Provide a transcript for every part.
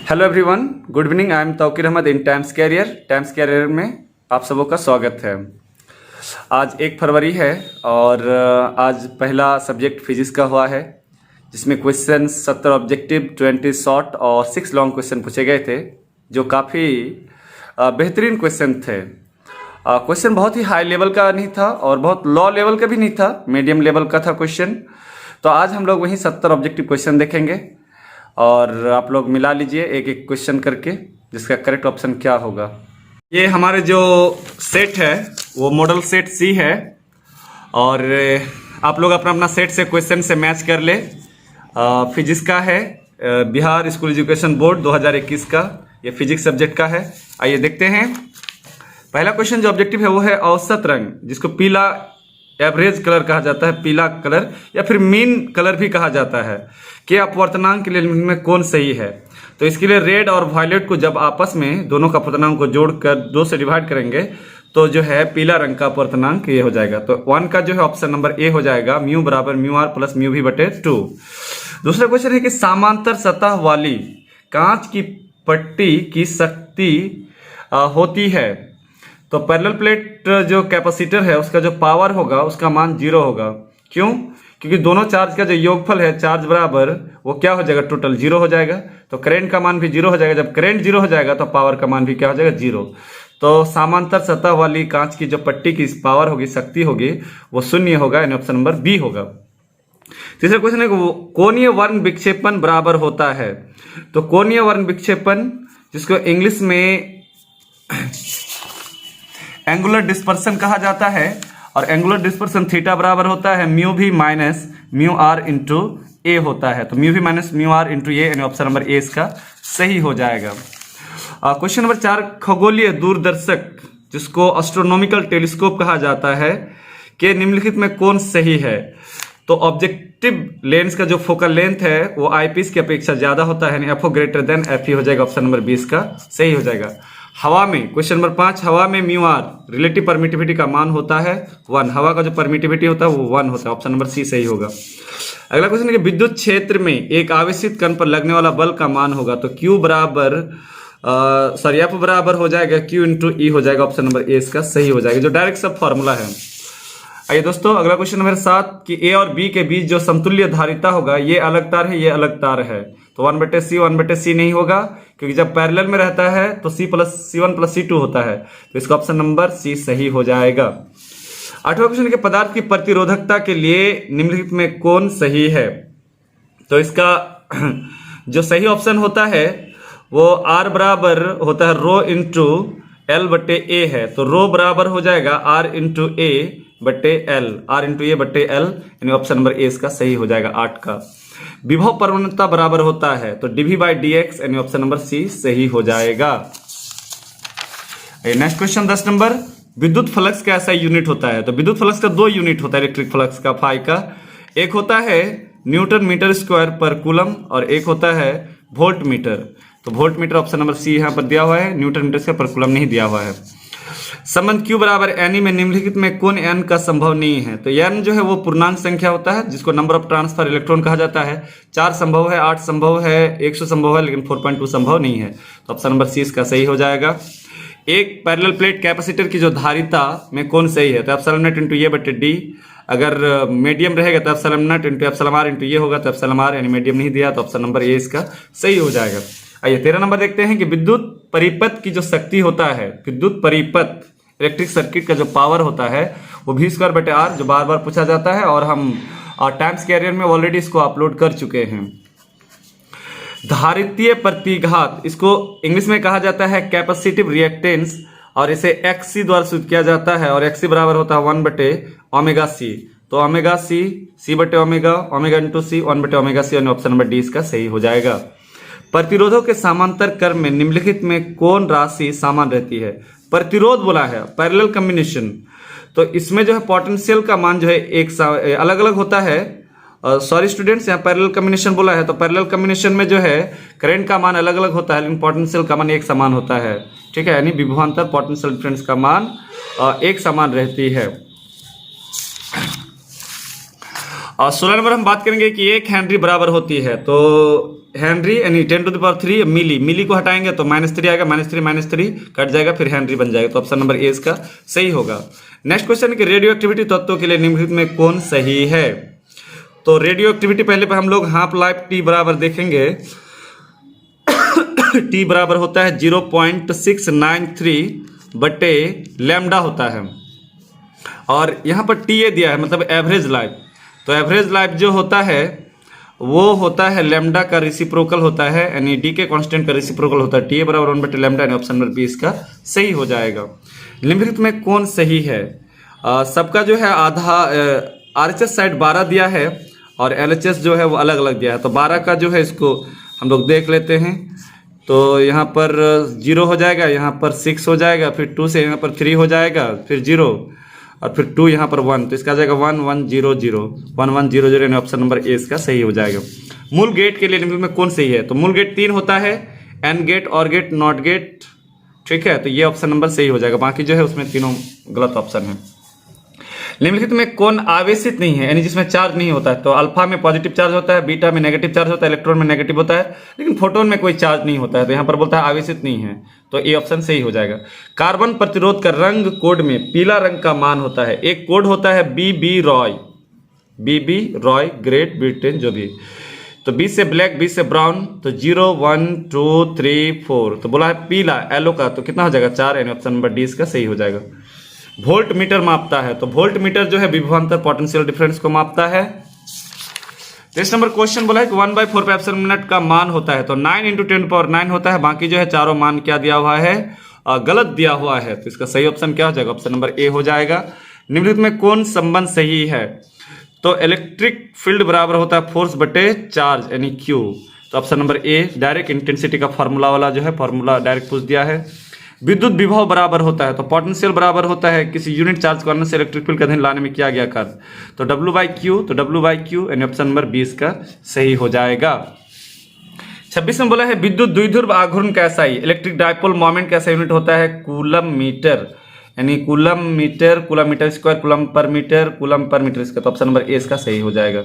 Hello everyone, good evening. I am Tauqeer Ahmad in Times Career में आप सबों का स्वागत है। आज 1 फरवरी है और आज पहला सब्जेक्ट फिजिक्स का हुआ है, जिसमें क्वेश्चन 70 ऑब्जेक्टिव, 20 शॉर्ट और 6 लॉन्ग क्वेश्चन पूछे गए थे, जो काफ़ी बेहतरीन क्वेश्चन थे। क्वेश्चन बहुत ही हाई लेवल का नहीं था और बहुत लो लेवल का भी नहीं था, मीडियम लेवल का था क्वेश्चन। तो आज हम लोग वही 70 ऑब्जेक्टिव क्वेश्चन देखेंगे और आप लोग मिला लीजिए एक एक क्वेश्चन करके, जिसका करेक्ट ऑप्शन क्या होगा। ये हमारे जो सेट है वो मॉडल सेट सी है और आप लोग अपना अपना सेट से क्वेश्चन से मैच कर ले। फिजिक्स का है, बिहार स्कूल एजुकेशन बोर्ड 2021 का, ये फिजिक्स सब्जेक्ट का है। आइए देखते हैं। पहला क्वेश्चन जो ऑब्जेक्टिव है वो है औसत रंग, जिसको पीला एवरेज कलर कहा जाता है, पीला कलर या फिर मीन कलर भी कहा जाता है, कि अपवर्तनांक के लिए में कौन सही है। तो इसके लिए रेड और वायलेट को जब आपस में दोनों का अपवर्तनांक को जोड़कर 2 से डिवाइड करेंगे तो जो है पीला रंग का अपवर्तनांक ये हो जाएगा। तो 1 का जो है ऑप्शन नंबर ए हो जाएगा, म्यू बराबर mu r plus mu v बटे 2। दूसरा क्वेश्चन है कि समांतर सतह वाली कांच की पट्टी की शक्ति होती है। तो पैरेलल प्लेट जो कैपेसिटर है उसका जो पावर होगा उसका मान 0 होगा। क्यों? क्योंकि दोनों चार्ज का जो योगफल है चार्ज बराबर वो क्या हो जाएगा, टोटल 0 हो जाएगा। तो करंट का मान भी 0 हो जाएगा। जब करंट 0 हो जाएगा तो पावर का मान भी क्या हो जाएगा, 0। तो समांतर सतह वाली कांच की जो पट्टी की पावर होगी, शक्ति होगी, वो 0 होगा, यानी ऑप्शन नंबर बी होगा। तीसरा क्वेश्चन है कोणीय वर्ण विक्षेपण बराबर होता है। तो कोणीय वर्ण विक्षेपण, जिसको इंग्लिश में एंगुलर डिस्पर्सन कहा जाता है, और एंगुलर डिस्पर्सन थीटा बराबर होता है म्यू भी माइनस म्यू आर इंटू ए होता है। तो म्यू भी माइनस म्यू आर इंटू ए, यानी ऑप्शन नंबर ए इसका सही हो जाएगा। क्वेश्चन नंबर 4, खगोलीय दूरदर्शक, जिसको एस्ट्रोनॉमिकल टेलीस्कोप कहा जाता है, के निम्नलिखित में कौन सही है। तो ऑब्जेक्टिव लेंस का जो फोकल लेंथ है वो आईपीस की अपेक्षा ज्यादा होता है, यानी एफओ ग्रेटर देन एफ हो जाएगा, ऑप्शन नंबर 20 का सही हो जाएगा। हवा में, क्वेश्चन नंबर 5, हवा में म्यू आर रिलेटिव परमिटिविटी का मान होता है 1। हवा का जो परमिटिविटी होता है वो 1 होता है, ऑप्शन नंबर सी सही होगा। अगला क्वेश्चन है कि विद्युत क्षेत्र में एक आवेशित कण पर लगने वाला बल का मान होगा। तो Q बराबर एफ बराबर हो जाएगा Q इंटू ई हो जाएगा, ऑप्शन नंबर ए इसका सही हो जाएगा, जो डायरेक्ट सब फॉर्मूला है। आइए दोस्तों, अगला क्वेश्चन नंबर 7 कि ए और बी के बीच जो समतुल्य धारिता होगा, ये अलग तार है, ये अलग तार है। तो 1/C नहीं होगा, क्योंकि जब पैरेलल में रहता है तो C1 प्लस C2 होता है। तो इसका ऑप्शन नंबर सी सही हो जाएगा। 8वां क्वेश्चन है कि पदार्थ की प्रतिरोधकता के लिए निम्नलिखित में कौन सही है। तो इसका जो सही ऑप्शन होता है वो R बराबर होता है रो इंटू एल बटे ए है। तो रो बराबर हो जाएगा R इंटू ए बटे एल, R इंटू ए बटे एल, यानी ऑप्शन नंबर ए इसका सही हो जाएगा 8 का। विभव प्रवणता बराबर होता है तो dv बाई dx, यानी ऑप्शन नंबर सी सही हो जाएगा। नेक्स्ट क्वेश्चन 10 नंबर, विद्युत फ्लक्स का ऐसा यूनिट होता है। तो विद्युत फ्लक्स का 2 यूनिट होता है इलेक्ट्रिक फ्लक्स का, फाई का। एक होता है न्यूटन मीटर स्क्वायर पर कूलम और एक होता है वोल्ट मीटर। तो volt metre option number c यहाँ पर दिया हुआ है, न्यूटन मीटर स्क्वायर पर कूलम नहीं दिया हुआ है। संबंध Q बराबर एन में निम्नलिखित में कौन n का संभव नहीं है। तो n जो है वो पूर्णांक संख्या होता है, जिसको नंबर ऑफ ट्रांसफर इलेक्ट्रॉन कहा जाता है। 4 संभव है, 8 संभव है, 100 संभव है, लेकिन 4.2 संभव नहीं है। तो ऑप्शन नंबर सी इसका सही हो जाएगा। एक पैरेलल प्लेट कैपेसिटर की जो धारिता में कौन सही है। तो एप्सिलॉन नॉट इंटू ए बटे डी। अगर मीडियम रहेगा तो epsilon naught into epsilon r into ये होगा, तो एप्सिलॉन आर यानी मीडियम नहीं दिया, तो ऑप्शन नंबर ए इसका सही हो जाएगा। आइए 13 नंबर देखते हैं कि विद्युत परिपथ की जो शक्ति होता है, विद्युत परिपथ इलेक्ट्रिक सर्किट का जो पावर होता है वो v² बटे आर, जो बार बार पूछा जाता है और हम टाइम्स कैरियर में ऑलरेडी इसको अपलोड कर चुके हैं। धारितीय प्रतिघात, इसको इंग्लिश में कहा जाता है कैपेसिटिव रिएक्टेंस, और इसे XC द्वारा सूचित किया जाता है, और XC बराबर होता है 1 बटे ओमेगा सी। तो ओमेगा सी, C बटे ओमेगा, ओमेगा इंटू सी, 1 बटे ओमेगा सी, यानी ऑप्शन नंबर डी इसका सही हो जाएगा। प्रतिरोधों के समांतर क्रम में निम्नलिखित में कौन राशि समान रहती है। प्रतिरोध बोला है, पैरेलल कॉम्बिनेशन, तो इसमें जो है पोटेंशियल का मान जो है एक अलग अलग होता है। सॉरी स्टूडेंट्स, यहाँ पैरेलल कॉम्बिनेशन बोला है, तो पैरेलल कॉम्बिनेशन में जो है करंट का मान अलग अलग होता है, लेकिन पोटेंशियल का मान एक समान होता है। ठीक है, यानी विभवांतर पोटेंशियल डिफरेंस का मान एक समान रहती है। और 16 नंबर हम बात करेंगे कि 1 हेनरी बराबर होती है, तो हेनरी यानी 10⁻³ मिली को हटाएंगे तो -3 आएगा, -3 कट जाएगा, फिर हेनरी बन जाएगा। तो ऑप्शन नंबर ए इसका सही होगा। नेक्स्ट क्वेश्चन कि रेडियो एक्टिविटी तत्वों के लिए निम्नलिखित में कौन सही है? तो रेडियो एक्टिविटी पहले पे हम लोग हाफ लाइफ टी बराबर देखेंगे। टी बराबर होता है 0.693 बटे लैम्डा होता है, और यहाँ पर टी ए दिया है मतलब एवरेज लाइफ। तो एवरेज लाइफ जो होता है वो होता है लैम्डा का रेसिप्रोकल होता है, यानी डी के कांस्टेंट का रेसिप्रोकल होता है। टी ए बराबर 1 बटे लैम्डा, यानी ऑप्शन नंबर बी इसका सही हो जाएगा। निम्नलिखित में कौन सही है? सबका जो है आधा RHS साइड 12 दिया है और LHS जो है वो अलग अलग दिया है। तो 12 का जो है इसको हम लोग देख लेते हैं। तो यहाँ पर 0 हो जाएगा, यहाँ पर 6 हो जाएगा, फिर 2 से यहाँ पर 3 हो जाएगा, फिर 0 और फिर 2 यहाँ पर 1, तो इसका आ जाएगा 1 1 0 0 1 1 0 0, यानी ऑप्शन नंबर ए इसका सही हो जाएगा। मूल गेट के लिए निम्नलिखित में कौन सही है? तो मूल गेट 3 होता है, एंड गेट, और गेट, नॉट गेट, ठीक है। तो ये ऑप्शन नंबर सही हो जाएगा, बाकी जो है उसमें तीनों गलत ऑप्शन है। निम्नलिखित में कौन आवेशित नहीं है, यानी जिसमें चार्ज नहीं होता है? तो अल्फा में पॉजिटिव चार्ज होता है, बीटा में नेगेटिव चार्ज होता है, इलेक्ट्रॉन में नेगेटिव होता है, लेकिन फोटोन में कोई चार्ज नहीं होता है। तो यहाँ पर बोलता है आवेशित नहीं है, तो ए ऑप्शन सही हो जाएगा। कार्बन प्रतिरोध का रंग कोड में पीला रंग का मान होता है। एक कोड होता है BB रॉय, ग्रेट ब्रिटेन, जो भी। तो बी से ब्लैक, बी से ब्राउन, तो 0 1 2 3 4, तो बोला है पीला एलो का, तो कितना हो जाएगा 4, यानी ऑप्शन नंबर डी इसका सही हो जाएगा। वोल्ट मीटर मापता है, तो वोल्ट मीटर जो है विभवांतर पोटेंशियल डिफरेंस को मापता है। नेक्स्ट नंबर क्वेश्चन बोला है कि 1/4 का मान होता है, तो 9 × 10⁹ होता है। बाकी जो है चारों मान क्या दिया हुआ है? गलत दिया हुआ है, तो इसका सही ऑप्शन क्या हो जाएगा? ऑप्शन नंबर ए हो जाएगा। निम्नलिखित में कौन संबंध सही है? तो इलेक्ट्रिक फील्ड बराबर होता है फोर्स बटे चार्ज, यानी क्यू। तो option number A direct intensity का फॉर्मूला वाला जो है फॉर्मूला डायरेक्ट पूछ दिया है। विद्युत विभव बराबर होता है, तो पोटेंशियल बराबर होता है किसी यूनिट चार्ज को अन्य से इलेक्ट्रिक फील्ड के अधीन लाने में किया गया कार्य, तो W/Q, तो W/Q, यानी ऑप्शन नंबर 20 का सही हो जाएगा। 26 में बोला है विद्युत द्विध्रुव आघूर्ण का SI इलेक्ट्रिक डायपोल मोमेंट का ऐसा यूनिट होता है कूलम मीटर, यानी कूलम मीटर स्क्वायर, कूलम पर मीटर, इसका तो ऑप्शन नंबर ए इसका सही हो जाएगा।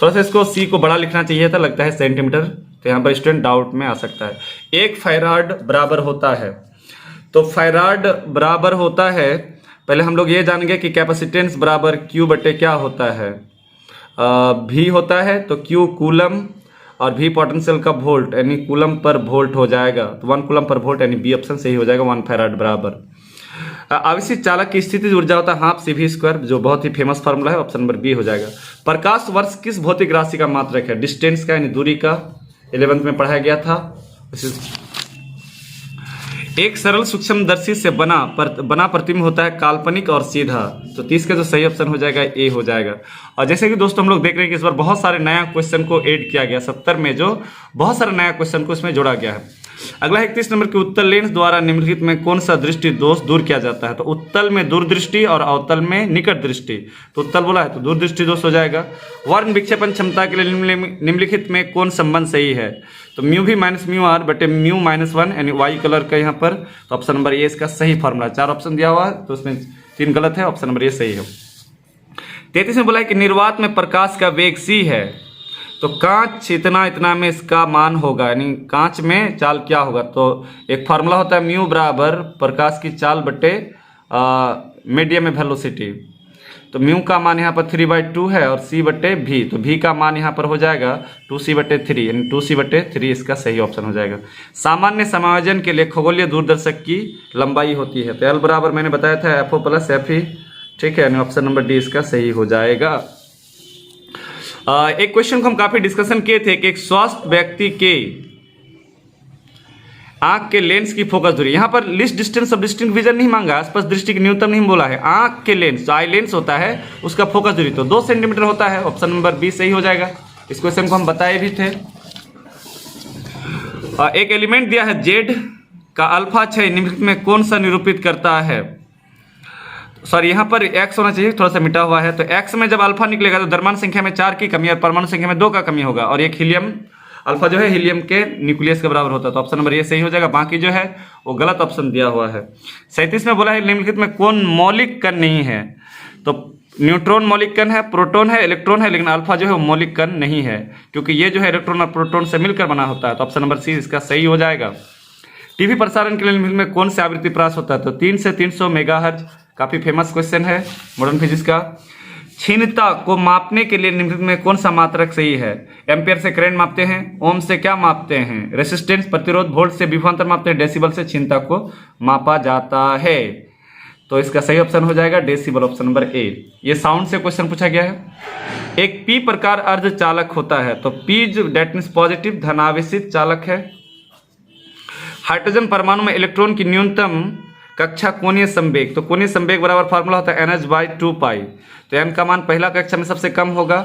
थोड़ा सा इसको सी को बड़ा लिखना चाहिए था, लगता है सेंटीमीटर, तो यहाँ पर स्टूडेंट डाउट में आ सकता है। 1 फैराड बराबर होता है, तो फैराड बराबर होता है, पहले हम लोग ये जानेंगे कि कैपेसिटेंस बराबर Q बटे क्या होता है? V होता है, तो Q कूलम और V पोटेंशियल का वोल्ट, यानी कूलम पर वोल्ट हो जाएगा, तो 1 कूलम पर वोल्ट, यानी बी ऑप्शन सही हो जाएगा। 1 फैराड बराबर आवेशित चालक की स्थितिज ऊर्जा होता है ½ CV², जो बहुत ही फेमस फार्मूला है, ऑप्शन नंबर बी हो जाएगा। प्रकाश वर्ष किस भौतिक राशि का मात्रक है? डिस्टेंस का, यानी दूरी का, 11th में पढ़ाया गया था। एक सरल सूक्ष्मदर्शी से बना प्रतिबिंब होता है काल्पनिक और सीधा, तो 30 का जो सही ऑप्शन हो जाएगा ए हो जाएगा। और जैसे कि दोस्तों हम लोग देख रहे हैं कि इस बार बहुत सारे नया क्वेश्चन को ऐड किया गया, 70 में जो बहुत सारे नया क्वेश्चन को इसमें जोड़ा गया है। अगला 31 नंबर की उत्तल लेंस द्वारा निम्नलिखित में कौन सा दृष्टि दोष दूर किया जाता है? तो उत्तल में दूरदृष्टि और अवतल में निकट दृष्टि, तो उत्तल बोला है तो दूरदृष्टि दोष हो जाएगा। वर्ण विक्षेपण क्षमता के लिए निम्नलिखित में कौन संबंध सही है? तो μv - μr बटे μ - 1, यानी वाई कलर का यहाँ पर, तो ऑप्शन नंबर ए इसका सही फॉर्मूला। 4 ऑप्शन दिया हुआ है, तो उसमें 3 गलत है, ऑप्शन नंबर ए सही है। 33 में बोला है कि निर्वात में प्रकाश का वेग c है, तो कांच इतना में इसका मान होगा, यानी कांच में चाल क्या होगा? तो एक फार्मूला होता है म्यू बराबर प्रकाश की चाल बटे मीडियम में वेलोसिटी, तो म्यू का मान यहाँ पर 3/2 है और c बटे v, तो v का मान यहाँ पर हो जाएगा 2c/3, यानी 2c/3 इसका सही ऑप्शन हो जाएगा। सामान्य समायोजन के लिए खगोलीय दूरदर्शक की लंबाई होती है, तो l बराबर मैंने बताया था FO + FE, ठीक है, यानी ऑप्शन नंबर डी इसका सही हो जाएगा। एक क्वेश्चन को हम काफी डिस्कशन किए थे कि एक स्वस्थ व्यक्ति के आंख के लेंस की फोकस दूरी, यहाँ पर list distance of distinct vision नहीं मांगा, आसपास दृष्टि की न्यूनतम नहीं बोला है, आंख के लेंस जो आई लेंस होता है उसका फोकस दूरी तो 2 सेंटीमीटर होता है, ऑप्शन नंबर बी सही हो जाएगा। इस क्वेश्चन को हम बताए भी थे। एक एलिमेंट दिया है जेड का अल्फा 6 निम्नलिखित में कौन सा निरूपित करता है? सॉरी, यहाँ पर x होना चाहिए, थोड़ा सा मिटा हुआ है, तो x में जब अल्फा निकलेगा तो द्रव्यमान संख्या में 4 की कमी और परमाणु संख्या में 2 का कमी होगा, और एक हीलियम अल्फा जो है हीलियम के न्यूक्लियस के बराबर होता है, तो ऑप्शन नंबर ये सही हो जाएगा। बाकी जो है वो गलत ऑप्शन दिया हुआ है। 37 में बोला है निम्नलिखित में कौन मौलिक कण नहीं है? तो न्यूट्रॉन मौलिक कण है, प्रोटॉन है, इलेक्ट्रॉन है, लेकिन अल्फा जो है वो मौलिक कण नहीं है, क्योंकि ये जो है इलेक्ट्रॉन और प्रोटॉन से मिलकर बना होता है। तो ऑप्शन नंबर सी इसका सही हो जाएगा। टीवी प्रसारण के लिए में कौन सी आवृत्ति प्रयास होता है? तो 3 से 300 मेगाहर्ट्ज, काफी फेमस क्वेश्चन है मॉडर्न फिजिक्स का। क्षीणता को मापने के लिए निम्नलिखित में कौन सा मात्रक सही है? एम्पियर से करंट मापते हैं, ओम से क्या मापते हैं? रेसिस्टेंस, प्रतिरोध, वोल्ट से विभवांतर मापते हैं, डेसिबल से क्षीणता को मापा जाता है। तो इसका सही ऑप्शन हो जाएगा डेसिबल, ऑप्शन नंबर ए। ये साउंड से क्वेश्चन पूछा गया है। एक पी प्रकार अर्धचालक होता है, तो पी जो डेट मीन्स पॉजिटिव धनावेशित चालक है। हाइड्रोजन परमाणु में इलेक्ट्रॉन की न्यूनतम कक्षा कोणीय संवेग, तो कोणीय संवेग बराबर फार्मूला होता है NH/2π। तो n का मान पहला कक्षा में सबसे कम होगा,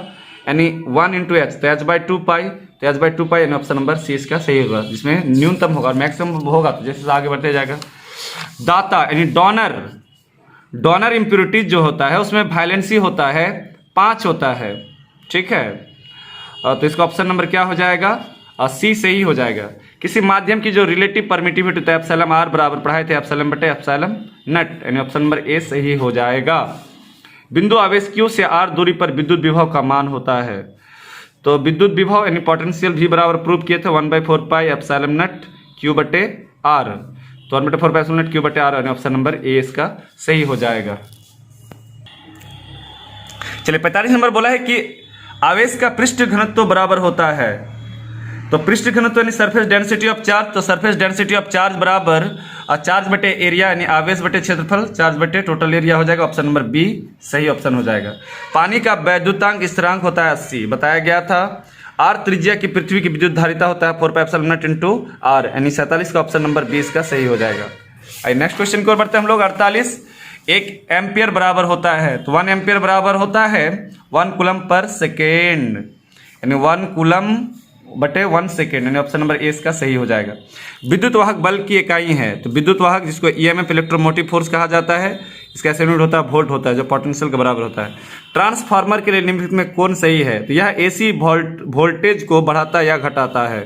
यानी 1 × h, तो h/2π, तो h/2π यानी ऑप्शन नंबर सी इसका सही होगा, जिसमें न्यूनतम होगा और मैक्सिमम होगा तो जैसे आगे बढ़ते जाएगा। दाता यानी डोनर इम्प्योरिटीज जो होता है उसमें वैलेंसी होता है 5 होता है, ठीक है। तो इसका ऑप्शन नंबर क्या हो जाएगा? सी सही हो जाएगा। किसी माध्यम की जो रिलेटिव परमिटिविटी होता है एप्सिलॉन r बराबर पढ़ाए थे एप्सिलॉन बटे एप्सिलॉन नट, यानी ऑप्शन नंबर ए सही हो जाएगा। बिंदु आवेश Q से r दूरी पर विद्युत विभव का मान होता है, तो विद्युत विभव यानी पोटेंशियल V बराबर प्रूव किए थे 1/4π एप्सिलॉन नट Q बटे r, तो 1/4π एप्सिलॉन नट Q बटे r, यानी ऑप्शन नंबर ए इसका सही हो जाएगा। चलिए 45 नंबर बोला है कि आवेश का पृष्ठ घनत्व बराबर होता है, तो पृष्ठ घनत्व यानी सरफेस डेंसिटी ऑफ चार्ज, तो सरफेस डेंसिटी ऑफ चार्ज बराबर चार्ज बटे एरिया यानी आवेश बटे क्षेत्रफल, चार्ज बटे टोटल एरिया हो जाएगा, ऑप्शन नंबर बी सही ऑप्शन हो जाएगा। पानी का वैद्युतांक स्थिरांक होता है 80, बताया गया था। आर त्रिज्या की पृथ्वी की विद्युत धारिता होता है 4π एप्सिलॉन नॉट इनटू आर, यानी 47 का ऑप्शन नंबर 20 का सही हो जाएगा। आइए नेक्स्ट क्वेश्चन की ओर बढ़ते हैं हम लोग। 48 एक एम्पियर बराबर होता है, तो 1 एम्पियर बराबर होता है 1 कूलम पर सेकेंड, यानी 1 कूलम बटे 1 सेकेंड, यानी ऑप्शन नंबर ए इसका सही हो जाएगा। विद्युत वाहक बल की इकाई है, तो विद्युत वाहक जिसको ईएमएफ इलेक्ट्रोमोटिव फोर्स कहा जाता है, इसका यूनिट होता है वोल्ट होता है, जो पोटेंशियल के बराबर होता है। ट्रांसफार्मर के लिए निम्नलिखित में कौन सही है? तो यह एसी वोल्टेज को बढ़ाता या घटाता है।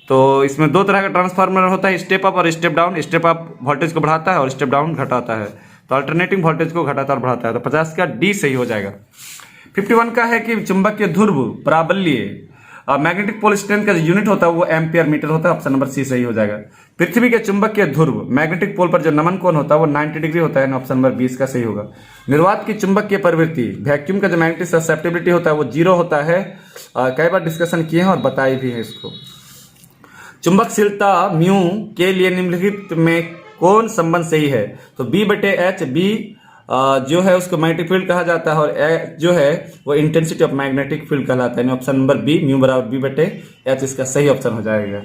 तो इसमें 2 तरह का ट्रांसफार्मर होता है, स्टेप अप और step down. Step up voltage को बढ़ाता है और स्टेप डाउन घटाता है, तो अल्टरनेटिंग वोल्टेज को घटाता और बढ़ाता है, तो 50 का डी सही हो जाएगा। 51 का है कि चुंबकीय ध्रुव प्राबल्य मैग्नेटिक पोल स्ट्रेंथ का जो यूनिट होता है वो एम्पियर मीटर होता है, ऑप्शन नंबर सी सही हो जाएगा। पृथ्वी के चुंबकीय ध्रुव मैग्नेटिक पोल पर जो नमन कोण होता है वो 90 डिग्री होता है, ऑप्शन नंबर 20 का सही होगा। निर्वात की चुंबकीय प्रवृत्ति वैक्यूम का जो मैग्नेटिक ससेप्टिबिलिटी होता है वो 0 होता है, कई बार डिस्कशन किए हैं और बताए भी हैं इसको। चुंबकशीलता म्यू के लिए निम्नलिखित में कौन संबंध सही है? तो बी बटे एच, बी जो है उसको मैग्नेटिक फील्ड कहा जाता है और ए जो है वो इंटेंसिटी ऑफ मैग्नेटिक फील्ड कहलाता है, ऑप्शन नंबर बी म्यू बराबर बी बटे एच इसका सही ऑप्शन हो जाएगा।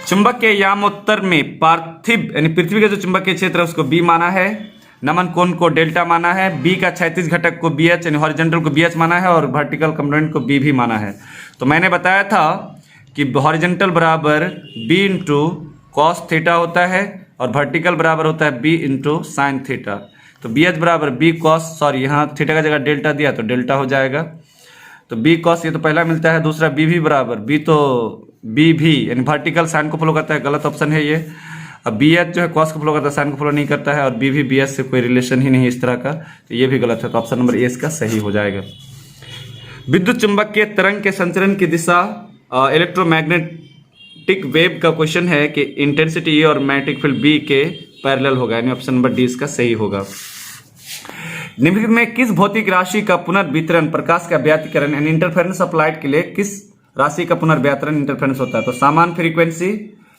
चुंबक के यामोत्तर में पार्थिव यानी पृथ्वी का जो चुंबकीय क्षेत्र है उसको बी माना है, नमन कोण को डेल्टा माना है, बी का क्षैतिज घटक को बी एच यानी हॉरिजॉन्टल को बी एच माना है और वर्टिकल कंपोनेंट को बी भी माना है। तो मैंने बताया था कि हॉरिजॉन्टल बराबर बी इंटू कॉस थीटा होता है और वर्टिकल बराबर होता है बी इंटू साइन थीटा, तो बी एच बराबर बी कॉस, सॉरी यहाँ थीटा का जगह डेल्टा दिया तो डेल्टा हो जाएगा, तो बी कॉस ये तो पहला मिलता है, दूसरा बी भी बराबर बी तो बी भी यानी वर्टिकल साइन को फॉलो करता है, गलत ऑप्शन है ये। अब बी एच जो है कॉस को फॉलो करता है, साइन को फॉलो नहीं करता है, और बी भी बी एच से कोई रिलेशन ही नहीं है इस तरह का, तो ये भी गलत है, तो ऑप्शन नंबर ए इसका सही हो जाएगा। विद्युत चुंबकीय तरंग के संचरण की दिशा इलेक्ट्रोमैग्नेटिक वेव का क्वेश्चन है कि इंटेंसिटी ए और मैग्नेटिक फील्ड बी के पैरेलल होगा, यानी ऑप्शन नंबर डी इसका सही होगा। निम्नलिखित में किस भौतिक राशि का पुनर्वितरण प्रकाश का व्यातीकरण यानी इंटरफेरेंस ऑफ लाइट के लिए किस राशि का पुनर्व्यातरण इंटरफेरेंस होता है? तो सामान्य फ्रीक्वेंसी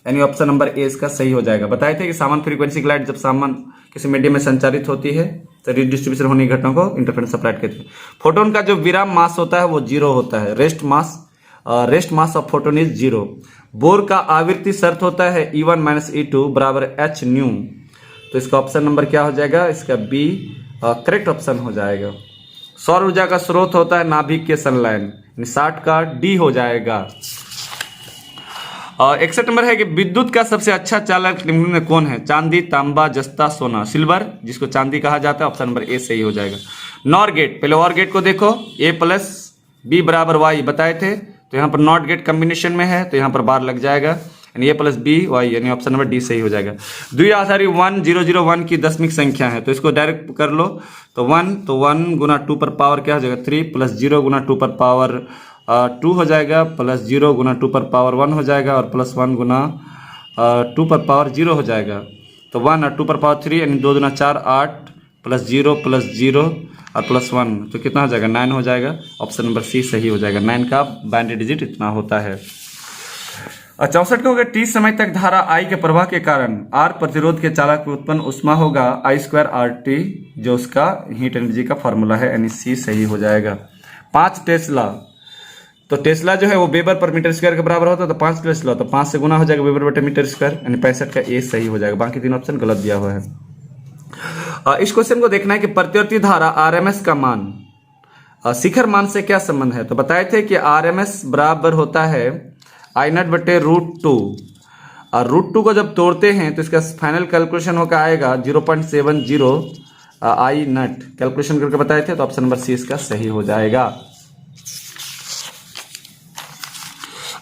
यानी ऑप्शन नंबर ए इसका सही हो जाएगा। बताए थे कि सामान्य फ्रीक्वेंसी की लाइट जब सामान्य किसी मीडियम में संचारित होती है तो रिडिस्ट्रीब्यूशन होने की घटना को इंटरफेरेंस ऑफ लाइट कहते हैं। फोटोन का जो विराम मास होता है वो 0 होता है, rest mass of photon is 0। Bore का आवृत्ति शर्त होता है E1 - E2 बराबर h न्यू, तो इसका ऑप्शन नंबर क्या हो जाएगा? इसका बी करेक्ट ऑप्शन हो जाएगा। सौर ऊर्जा का स्रोत होता है नाभिक के संलयन, 60 का डी हो जाएगा। 61 नंबर है कि विद्युत का सबसे अच्छा चालक निम्न में कौन है? चांदी, तांबा, जस्ता, सोना, सिल्वर जिसको चांदी कहा जाता है, ऑप्शन नंबर ए सही हो जाएगा। नॉर गेट, पहले और गेट को देखो, A+B = Y बताए थे, तो यहाँ पर नॉट गेट कॉम्बिनेशन में है तो यहाँ पर बार लग जाएगा। यानी ए प्लस बी वाई, यानी ऑप्शन नंबर डी सही हो जाएगा। द्विआधारी 1001 की दशमिक संख्या है, तो इसको डायरेक्ट कर लो। तो 1 गुना 2 पर पावर क्या हो जाएगा 3, प्लस 0 गुना 2 पर पावर 2 हो जाएगा, प्लस 0 गुना 2 पर पावर 1 हो जाएगा, और प्लस 1 गुना 2 पर पावर 0 हो जाएगा। तो 1 और 2 पर पावर 3, यानी 2 दूना 4 8, प्लस 0 और प्लस 1, तो कितना हो जाएगा 9 हो जाएगा। ऑप्शन नंबर सी सही हो जाएगा। 9 का बाइनरी डिजिट इतना होता है। 64 का होगा, टी समय तक धारा आई के प्रवाह के कारण आर प्रतिरोध के चालक में उत्पन्न उष्मा होगा I² RT, जो उसका हीट एनर्जी का फॉर्मूला है, यानी सी सही हो जाएगा। 5 टेस्ला, तो टेस्ला जो है वो वेबर पर मीटर स्क्वायर के बराबर होता है, तो 5 टेस्ला, तो 5 से गुना हो जाएगा वेबर बटे मीटर स्क्वायर, यानी 65 का ए सही हो जाएगा। बाकी 3 ऑप्शन गलत दिया हुआ है। इस क्वेश्चन को देखना है कि प्रतिवर्ती धारा आरएमएस का मान शिखर मान से क्या संबंध है। तो बताए थे कि आरएमएस बराबर होता है I0 बटे √2, और √2 को जब तोड़ते हैं तो इसका फाइनल कैलकुलेशन होकर आएगा 0.70 I0, कैलकुलेशन करके बताए थे, तो ऑप्शन नंबर सी इसका सही हो जाएगा।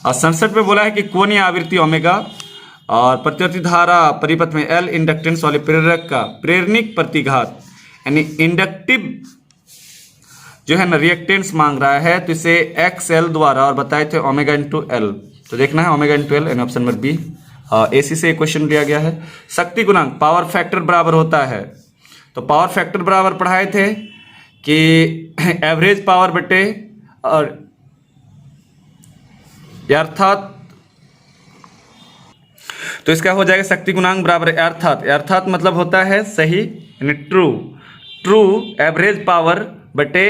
67 पे बोला है कि कोणीय आवृत्ति ओमेगा और प्रतिवर्ती धारा परिपथ में L इंडक्टेंस वाले प्रेरक का प्रेरणिक प्रतिघात, यानी इंडक्टिव जो है ना रिएक्टेंस मांग रहा है, तो इसे XL द्वारा, और बताए थे ओमेगा इंटू एल, तो देखना है ओमेगा इंटू एल, यानी ऑप्शन नंबर बी एसी से क्वेश्चन दिया गया है। शक्ति गुणांक पावर फैक्टर बराबर होता है, तो पावर फैक्टर बराबर पढ़ाए थे कि एवरेज पावर बटे, और अर्थात तो इसका हो जाएगा शक्ति गुणांक बराबर अर्थात मतलब होता है सही, यानी ट्रू एवरेज पावर बटे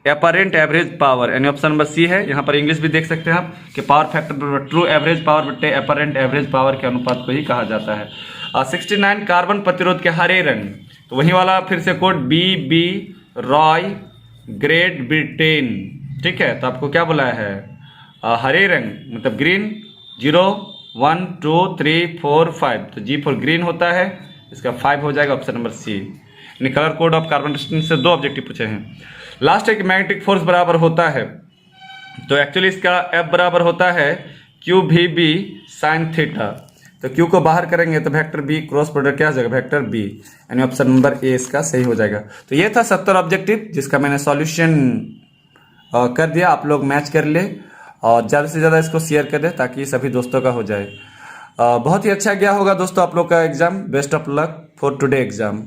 अपरेंट एवरेज पावर, यानी ऑप्शन नंबर सी है। यहाँ पर इंग्लिश भी देख सकते हैं आप कि पावर फैक्टर बराबर ट्रू एवरेज पावर बटे अपरेंट एवरेज पावर के अनुपात को ही कहा जाता है। 69 कार्बन प्रतिरोध के हरे रंग, तो वही वाला फिर से code BB Roy great Britain, ठीक है। तो आपको क्या बोला है हरे रंग मतलब ग्रीन, 0 1 2 3 4 5, तो G फॉर ग्रीन होता है, इसका 5 हो जाएगा ऑप्शन नंबर सी। यानी कलर कोड ऑफ कार्बन से 2 ऑब्जेक्टिव पूछे हैं। लास्ट है कि मैग्नेटिक फोर्स बराबर होता है, तो एक्चुअली इसका F बराबर होता है QVB sin थीटा, तो Q को बाहर करेंगे तो वेक्टर B क्रॉस प्रोडक्ट क्या हो जाएगा वेक्टर B, यानी ऑप्शन नंबर ए इसका सही हो जाएगा। तो ये था 70 ऑब्जेक्टिव जिसका मैंने सॉल्यूशन कर दिया, आप लोग मैच कर ले और ज़्यादा से ज़्यादा इसको शेयर कर दें ताकि सभी दोस्तों का हो जाए। बहुत ही अच्छा गया होगा दोस्तों आप लोग का exam. Best of luck for today exam.